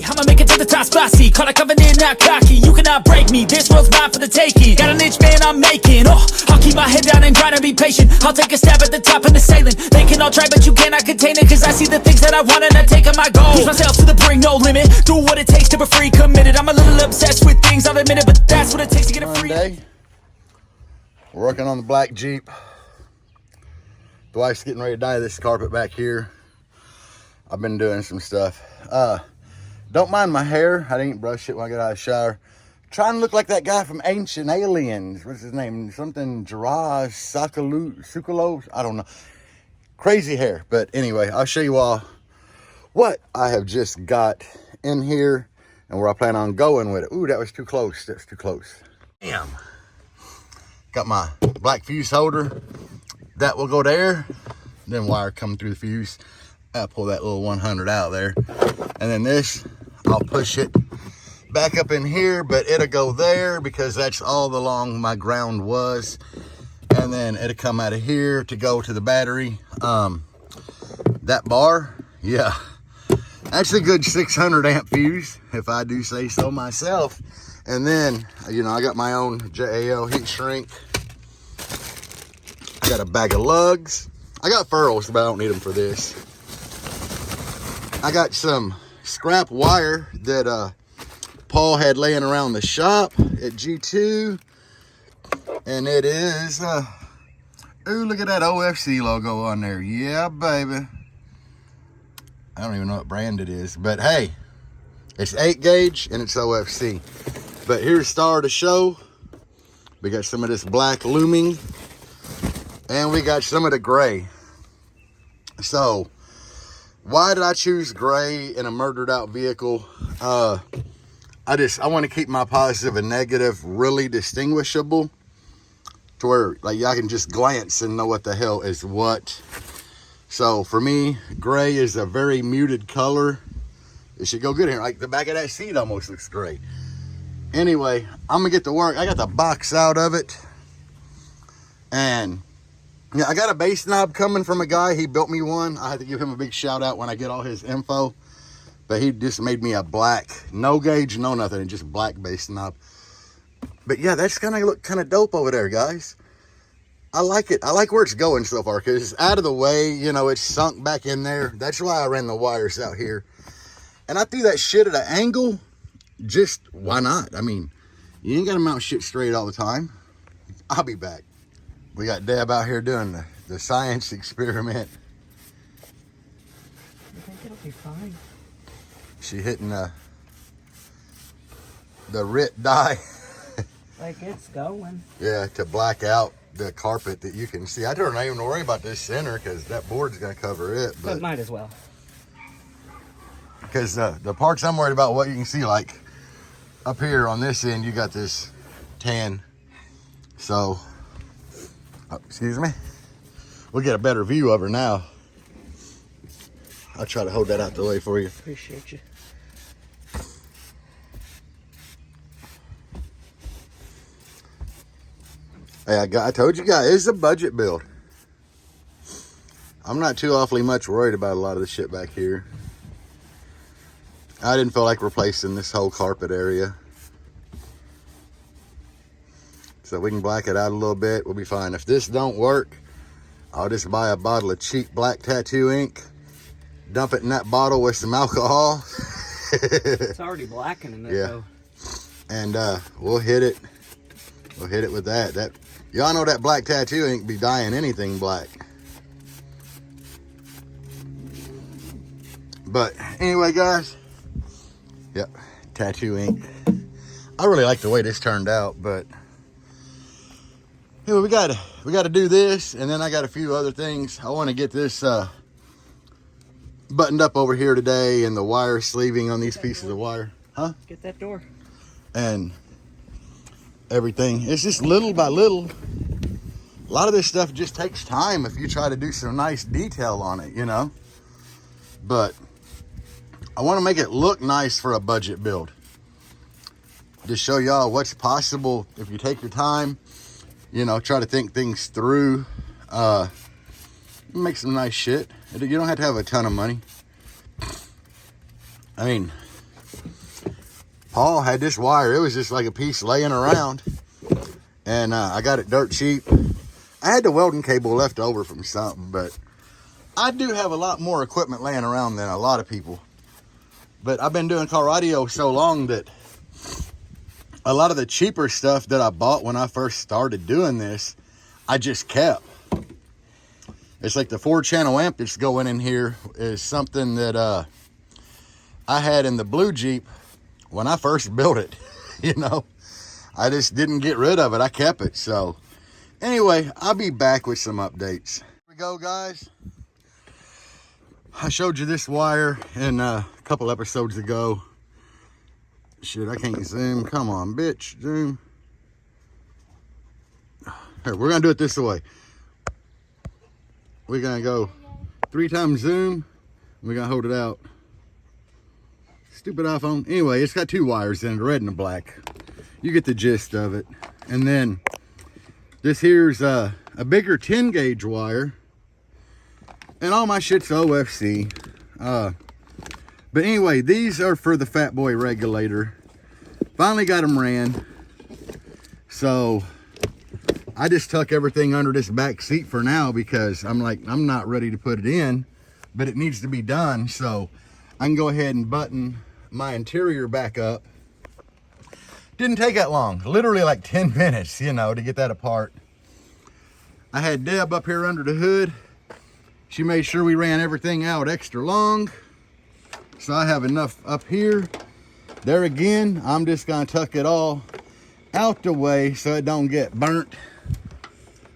I'ma make it to the top, spicy. Call a covenant, not cocky. You cannot break me. This world's mine for the taking. Got an inch, man, I'm making. Oh, I'll keep my head down and grind and be patient. I'll take a stab at the top and the sailing. They can all try, but you cannot contain it. Cause I see the things that I want and I take on my goal. Push myself to the brink, no limit. Do what it takes to be free, committed. I'm a little obsessed with things, I'll admit it. But that's what it takes to get it free. Monday, we're working on the black Jeep. The wife's getting ready to dye this carpet back here. I've been doing some stuff. Don't mind my hair. I didn't brush it when I got out of the shower. Trying to look like that guy from Ancient Aliens. What's his name? Something Jiraj Sukalos. I don't know. Crazy hair. But anyway, I'll show you all what I have just got in here and where I plan on going with it. Ooh, that was too close. That's too close. Damn. Got my black fuse holder. That will go there. Then wire coming through the fuse. I'll pull that little 100 out there. And then this, I'll push it back up in here, but it'll go there because that's all along my ground was. And then it'll come out of here to go to the battery. That bar, yeah, actually good 600 amp fuse, if I do say so myself. And then, you know, I got my own JAL heat shrink. I got a bag of lugs. I got furrows, but I don't need them for this. I got some scrap wire that Paul had laying around the shop at G2. And it is, ooh, look at that OFC logo on there. Yeah, baby. I don't even know what brand it is, but hey, it's 8 gauge and it's OFC. But here's the star of the show. We got some of this black looming and we got some of the gray. So, why did I choose gray in a murdered out vehicle? I want to keep my positive and negative really distinguishable to where like I can just glance and know what the hell is what. So for me, gray is a very muted color. It should go good here. Like the back of that seat almost looks gray. Anyway, I'm gonna get to work. I got the box out of it. And yeah, I got a bass knob coming from a guy. He built me one. I had to give him a big shout out when I get all his info. But he just made me a black, no gauge, no nothing, and just black bass knob. But yeah, that's gonna look kind of dope over there, guys. I like it. I like where it's going so far because it's out of the way. You know, it's sunk back in there. That's why I ran the wires out here. And I threw that shit at an angle. Just, why not? I mean, you ain't gotta mount shit straight all the time. I'll be back. We got Deb out here doing the science experiment. I think it'll be fine. She hitting the RIT dye. Like it's going. Yeah, to black out the carpet that you can see. I don't even worry about this center because that board's gonna cover it. But might as well. Because the parts I'm worried about, what you can see, like up here on this end, you got this tan. So, oh, excuse me. We'll get a better view of her now. I'll try to hold that out the way for you. Appreciate you. Hey, I told you guys, it's a budget build. I'm not too awfully much worried about a lot of the shit back here. I didn't feel like replacing this whole carpet area. So we can black it out a little bit, we'll be fine. If this don't work, I'll just buy a bottle of cheap black tattoo ink, dump it in that bottle with some alcohol. It's already blackening it though. And we'll hit it. We'll hit it with that. Y'all know that black tattoo ink be dyeing anything black. But anyway, guys. Yep, tattoo ink. I really like the way this turned out, but anyway, we gotta do this, and then I got a few other things. I want to get this buttoned up over here today, and the wire sleeving on these pieces of wire. Huh? Get that door. And everything. It's just little by little. A lot of this stuff just takes time if you try to do some nice detail on it, you know. But I want to make it look nice for a budget build. Just show y'all what's possible if you take your time, you know, try to think things through. Make some nice shit. You don't have to have a ton of money. I mean, Paul had this wire. It was just like a piece laying around. And I got it dirt cheap. I had the welding cable left over from something, but I do have a lot more equipment laying around than a lot of people. But I've been doing car radio so long that a lot of the cheaper stuff that I bought when I first started doing this, I just kept. It's like the 4-channel amp that's going in here is something that I had in the blue Jeep when I first built it. You know, I just didn't get rid of it. I kept it. So anyway, I'll be back with some updates. Here we go, guys. I showed you this wire in a couple episodes ago. Shit, I can't zoom. Come on, bitch. Zoom. Here, we're going to do it this way. We're going to go 3 times zoom. We're going to hold it out. Stupid iPhone. Anyway, it's got 2 wires in it, red and a black. You get the gist of it. And then this here's a bigger 10 gauge wire. And all my shit's OFC. But anyway, these are for the Fat Boy regulator. Finally got them ran. So I just tuck everything under this back seat for now because I'm like, I'm not ready to put it in, but it needs to be done. So I can go ahead and button my interior back up. Didn't take that long, literally like 10 minutes, you know, to get that apart. I had Deb up here under the hood. She made sure we ran everything out extra long. So I have enough up here. There again, I'm just gonna tuck it all out the way so it don't get burnt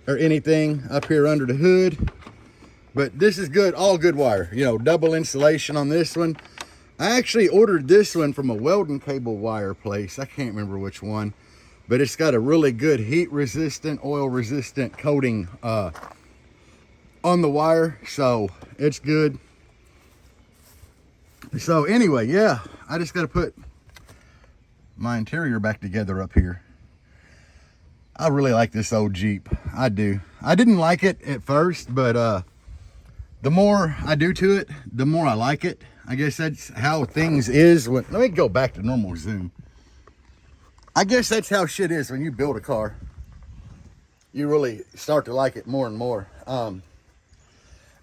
or anything up here under the hood. But this is good, all good wire. You know, double insulation on this one. I actually ordered this one from a welding cable wire place. I can't remember which one, but it's got a really good heat resistant, oil resistant coating on the wire, so it's good. So anyway, yeah, I just got to put my interior back together up here. I really like this old Jeep. I do. I didn't like it at first, but the more I do to it, the more I like it. I guess that's how things is. Let me go back to normal zoom. I guess that's how shit is when you build a car. You really start to like it more and more. I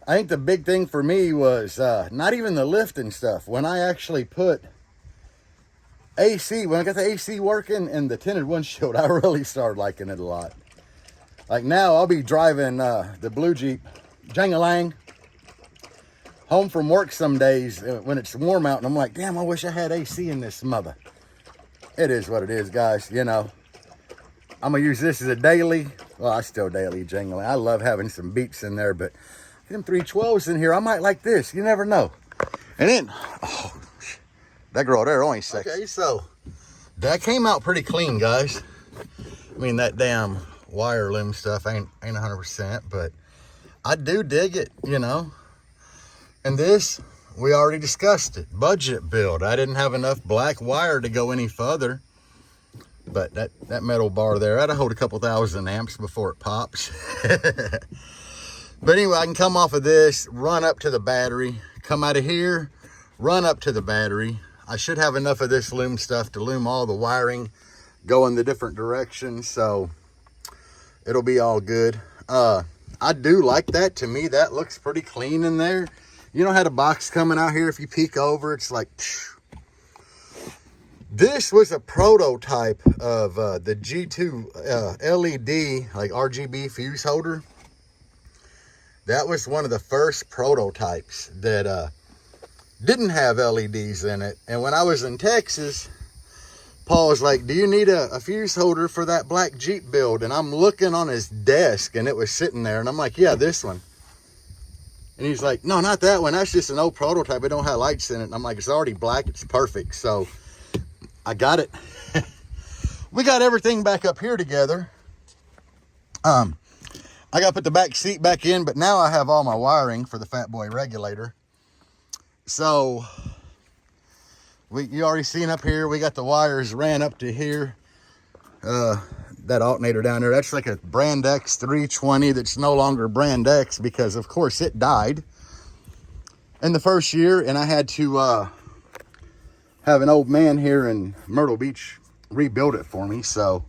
think the big thing for me was not even the lift and stuff. When I actually put AC, when I got the AC working and the tinted windshield, I really started liking it a lot. Like now, I'll be driving the blue Jeep, Jangalang, home from work some days when it's warm out, and I'm like, damn, I wish I had AC in this mother. It is what it is, guys, you know. I'm going to use this as a daily. Well, I still daily Jangalang. I love having some beats in there, but them 312s in here, I might like this. You never know. And then, oh, that girl there only sexy. Okay, so that came out pretty clean, guys. I mean, that damn wire loom stuff ain't 100%, but I do dig it, you know. And this, we already discussed it. Budget build. I didn't have enough black wire to go any further. But that metal bar there, that'll hold a couple thousand amps before it pops. But anyway, I can come off of this, run up to the battery, come out of here, run up to the battery. I should have enough of this loom stuff to loom all the wiring, go in the different directions, so it'll be all good. I do like that. To me, that looks pretty clean in there. You know how the box coming out here, if you peek over, it's like, phew. This was a prototype of the G2 LED, like RGB fuse holder. That was one of the first prototypes that didn't have LEDs in it. And when I was in Texas, Paul was like, do you need a fuse holder for that black Jeep build? And I'm looking on his desk and it was sitting there. And I'm like, yeah, this one. And he's like, no, not that one. That's just an old prototype. It don't have lights in it. And I'm like, it's already black. It's perfect. So I got it. We got everything back up here together. I got to put the back seat back in, but now I have all my wiring for the Fat Boy regulator. So you already seen up here, we got the wires ran up to here. That alternator down there, that's like a Brand X 320 that's no longer Brand X because of course it died in the first year, and I had to have an old man here in Myrtle Beach rebuild it for me. So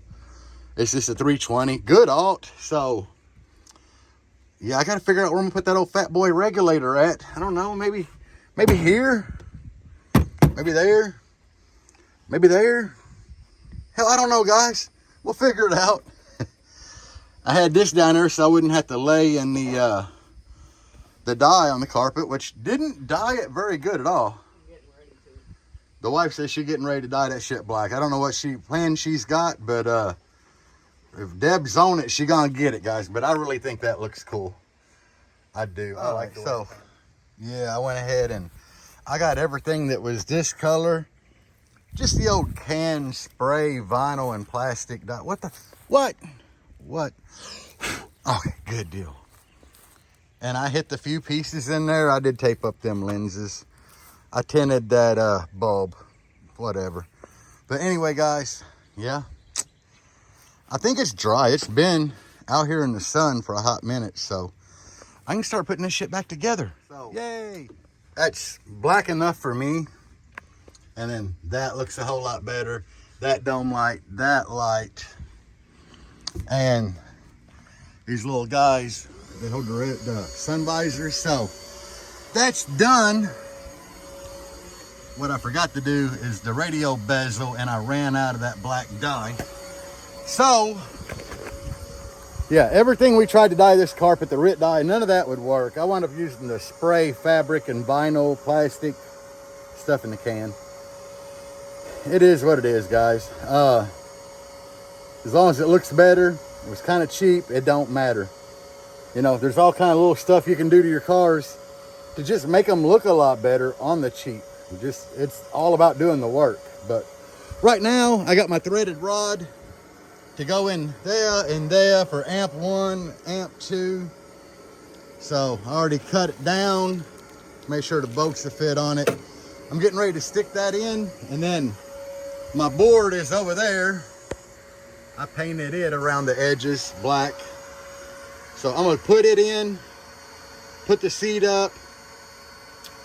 it's just a 320, good alt. So yeah, I got to figure out where I'm gonna put that old fat boy regulator at. I don't know, maybe here, maybe there, maybe there. Hell, I don't know, guys. We'll figure it out. I had this down there so I wouldn't have to lay in the dye on the carpet, which didn't dye it very good at all. The wife says she's getting ready to dye that shit black. I don't know what plan she's got, but if Deb's on it, she gonna get it, guys. But I really think that looks cool. I do. I like it. So, yeah, I went ahead and I got everything that was this color. Just the old can spray vinyl and plastic dye. What? Okay, good deal. And I hit the few pieces in there. I did tape up them lenses. I tinted that bulb, whatever. But anyway, guys, yeah. I think it's dry. It's been out here in the sun for a hot minute, so I can start putting this shit back together. So, yay! That's black enough for me. And then that looks a whole lot better. That dome light, that light, and these little guys that hold the sun visors. So that's done. What I forgot to do is the radio bezel, and I ran out of that black dye. So yeah, everything we tried to dye this carpet, the RIT dye, none of that would work. I wound up using the spray fabric and vinyl plastic stuff in the can. It is what it is, guys. As long as it looks better, it was kind of cheap, it don't matter. You know, there's all kind of little stuff you can do to your cars to just make them look a lot better on the cheap. It's all about doing the work. But right now, I got my threaded rod to go in there and there for amp 1, amp 2. So I already cut it down, make sure the bolts will fit on it. I'm getting ready to stick that in, and then my board is over there. I painted it around the edges black. So I'm gonna put it in, put the seat up,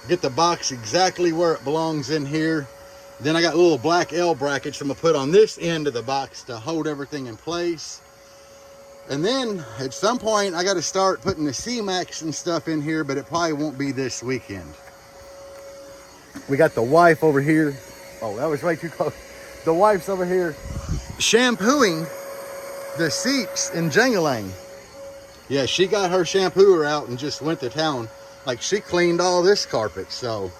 get the box exactly where it belongs in here. Then I got little black L brackets I'm gonna put on this end of the box to hold everything in place. And then at some point I gotta start putting the C-Max and stuff in here, but it probably won't be this weekend. We got the wife over here. Oh, that was way too close. The wife's over here shampooing the seats in Jangalang. Yeah, she got her shampooer out and just went to town. Like, she cleaned all this carpet. So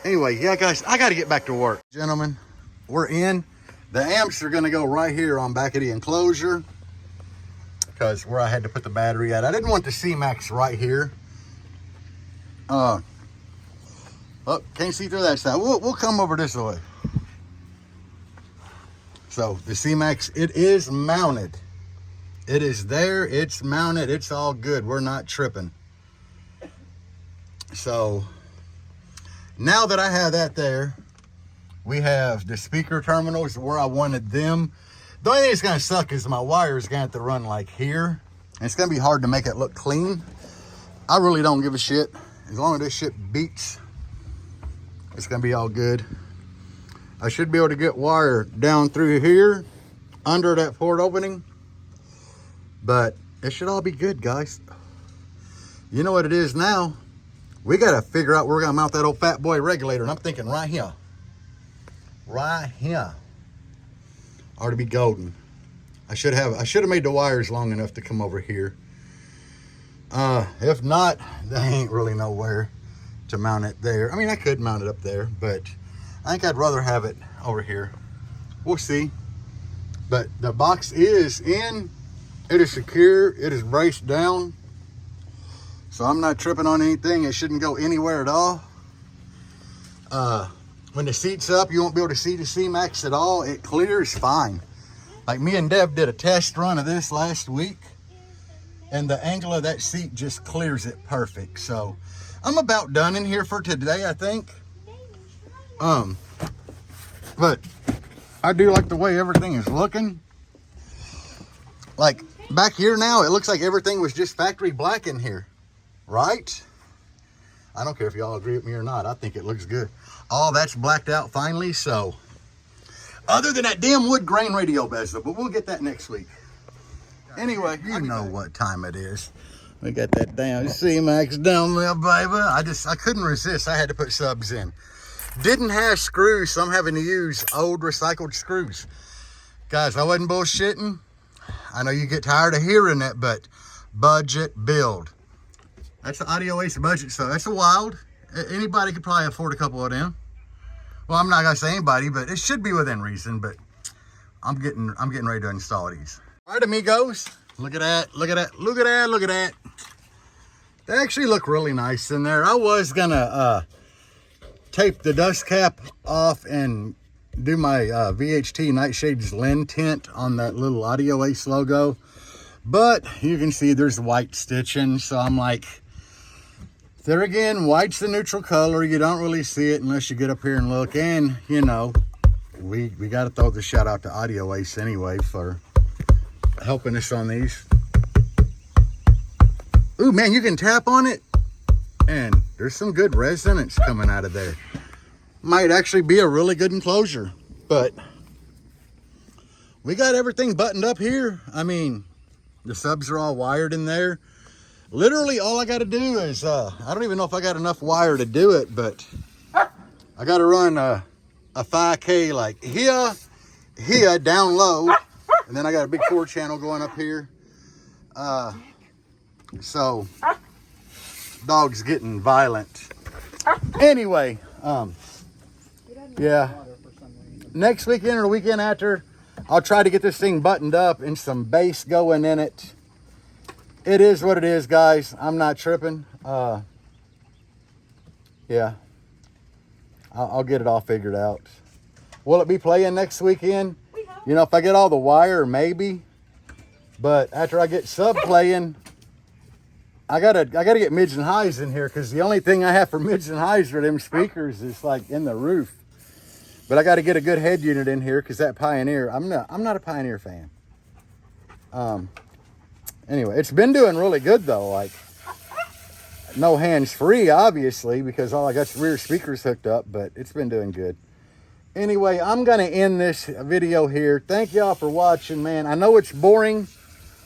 anyway, yeah, guys, I got to get back to work. Gentlemen, we're in. The amps are going to go right here on back of the enclosure, because where I had to put the battery at. I didn't want the C-Max right here. Oh, can't see through that side. We'll come over this way. So the C-Max, it is mounted. It is there, it's mounted, it's all good. We're not tripping. So now that I have that there, we have the speaker terminals where I wanted them. The only thing that's gonna suck is my wire is gonna have to run like here. And it's gonna be hard to make it look clean. I really don't give a shit. As long as this shit beats, it's gonna be all good. I should be able to get wire down through here under that port opening, but it should all be good, guys. You know what it is now? We got to figure out where we're going to mount that old fat boy regulator, and I'm thinking right here. Right here. Ought to be golden. I should have made the wires long enough to come over here. If not, there ain't really nowhere to mount it there. I mean, I could mount it up there, but I think I'd rather have it over here. We'll see. But the box is in. It is secure. It is braced down. So I'm not tripping on anything. It shouldn't go anywhere at all. When the seat's up, you won't be able to see the C-Max at all. It clears fine. Like, me and Deb did a test run of this last week, and the angle of that seat just clears it perfect. So I'm about done in here for today, I think. But I do like the way everything is looking. Like, back here now, it looks like everything was just factory black in here, right? I don't care if y'all agree with me or not. I think it looks good. All that's blacked out finally, so. Other than that damn wood grain radio bezel, but we'll get that next week. Anyway, you know what time it is. We got that damn C-Max down there, baby. I couldn't resist. I had to put subs in. Didn't have screws, so I'm having to use old recycled screws. Guys, I wasn't bullshitting. I know you get tired of hearing that, but budget build. That's the Audio Ace budget, so that's a wild. Anybody could probably afford a couple of them. Well, I'm not gonna say anybody, but it should be within reason. But I'm getting ready to install these. All right, amigos. Look at that. Look at that. Look at that. Look at that. They actually look really nice in there. I was gonna tape the dust cap off and do my VHT Nightshades Lens tint on that little Audio Ace logo, but you can see there's white stitching, so I'm like, there again, white's the neutral color. You don't really see it unless you get up here and look. And you know, we got to throw the shout out to Audio Ace anyway for helping us on these. Ooh, man, you can tap on it and there's some good resonance coming out of there. Might actually be a really good enclosure, but we got everything buttoned up here. I mean, the subs are all wired in there. Literally all I got to do is, I don't even know if I got enough wire to do it, but I got to run a 5K like here, down low. And then I got a big 4-channel going up here. So, dog's getting violent. Anyway, yeah. Next weekend or the weekend after, I'll try to get this thing buttoned up and some bass going in it. It is what it is, guys. I'm not tripping. Yeah. I'll get it all figured out. Will it be playing next weekend? You know, if I get all the wire, maybe. But after I get sub playing, I gotta get mids and highs in here, because the only thing I have for mids and highs are them speakers is like in the roof. But I got to get a good head unit in here, because that Pioneer, I'm not a Pioneer fan. Anyway, it's been doing really good though. Like, no hands free, obviously, because all I got's rear speakers hooked up, but it's been doing good. Anyway, I'm gonna end this video here. Thank y'all for watching, man. I know it's boring,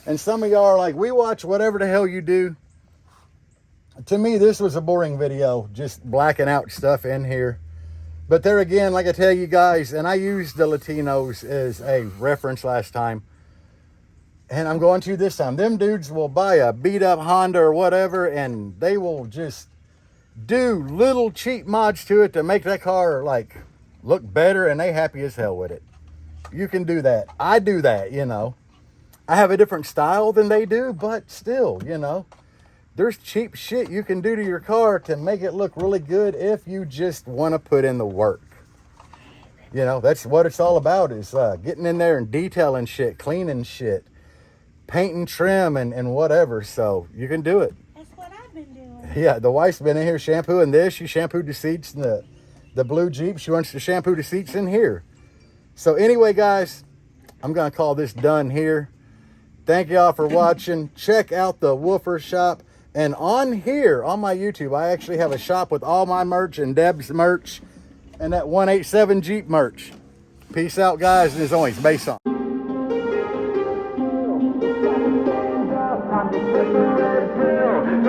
and some of y'all are like, we watch whatever the hell you do. To me, this was a boring video, just blacking out stuff in here. But there again, like I tell you guys, and I used the Latinos as a reference last time, and I'm going to this time. Them dudes will buy a beat up Honda or whatever, and they will just do little cheap mods to it to make that car like look better, and they happy as hell with it. You can do that. I do that, you know. I have a different style than they do, but still, you know, there's cheap shit you can do to your car to make it look really good if you just want to put in the work. You know, that's what it's all about, is getting in there and detailing shit, cleaning shit, painting, trim, and whatever. So you can do it. That's what I've been doing. Yeah, the wife's been in here shampooing this. She shampooed the seats in the blue Jeep. She wants to shampoo the seats in here. So anyway, guys, I'm going to call this done here. Thank y'all for watching. Check out the Woofer shop. And on here, on my YouTube, I actually have a shop with all my merch and Deb's merch and that 187 Jeep merch. Peace out, guys. And as always, bass on. To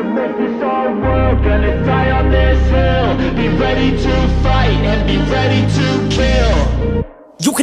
make this our world, gonna die on this hill. Be ready to fight and be ready to kill.